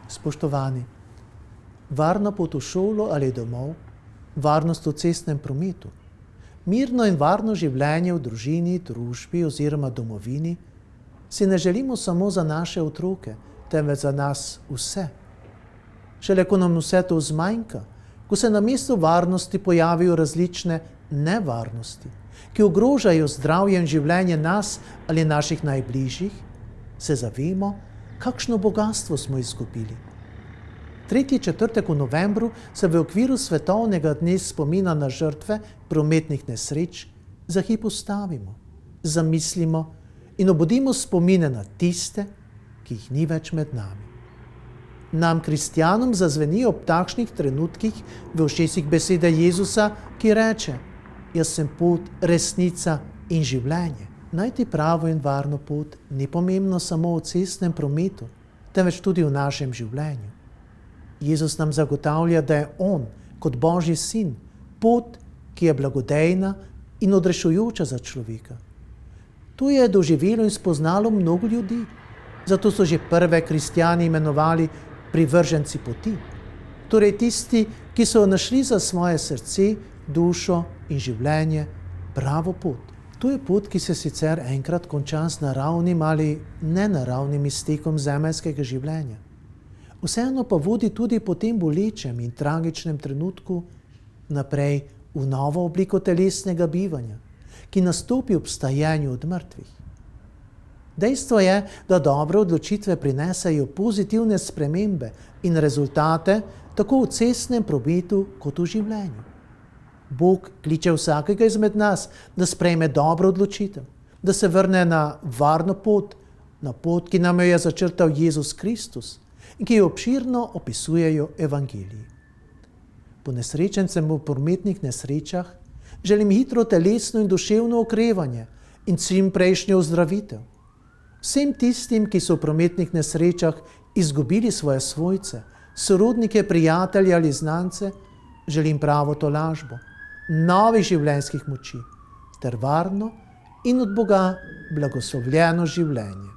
Spoštovani, varna pot v šolo ali domov, varnost v cestnem prometu, mirno in varno življenje v družini, družbi oziroma domovini si ne želimo samo za naše otroke, temveč za nas vse. Šele ko nam vse to zmanjka, ko se na mesto varnosti pojavijo različne nevarnosti, ki ogrožajo zdravje in življenje nas ali naših najbližjih, se zavemo, kakšno bogastvo smo izgubili. Tretji četrtek v novembru se v okviru svetovnega dne spomina na žrtve prometnih nesreč za hip ustavimo, zamislimo in obudimo spomine na tiste, ki jih ni več med nami. Nam, kristjanom, zazveni ob takšnih trenutkih v ušesih besede Jezusa, ki reče: Jaz sem pot, resnica in življenje. Najti pravo in varno pot ni pomembno samo v cestnem prometu, temveč tudi v našem življenju. Jezus nam zagotavlja, da je On, kot Božji sin, pot, ki je blagodejna in odrešujoča za človeka. To je doživelo in spoznalo mnogo ljudi. Zato so že prve kristjani imenovali privrženci poti. Torej tisti, ki so našli za svoje srce, dušo in življenje pravo pot. To je pot, ki se sicer enkrat konča z naravnim ali nenaravnim iztekom zemeljskega življenja. Vseeno pa vodi tudi po tem bolečem in tragičnem trenutku naprej v novo obliko telesnega bivanja, ki nastopi ob vstajenju od mrtvih. Dejstvo je, da dobre odločitve prinesejo pozitivne spremembe in rezultate tako v cestnem prometu kot v življenju. Bog kliče vsakega izmed nas, da sprejme dobro odločitev, da se vrne na varno pot, na pot, ki nam jo je začrtal Jezus Kristus in ki jo obširno opisujejo evangeliji. Ponesrečencem v prometnih nesrečah želim hitro telesno in duševno okrevanje in čim prejšnjo ozdravitev. Vsem tistim, ki so v prometnih nesrečah izgubili svoje svojce, sorodnike, prijatelje ali znance, želim pravo tolažbo, novih življenjskih moči ter varno in od Boga blagoslovljeno življenje.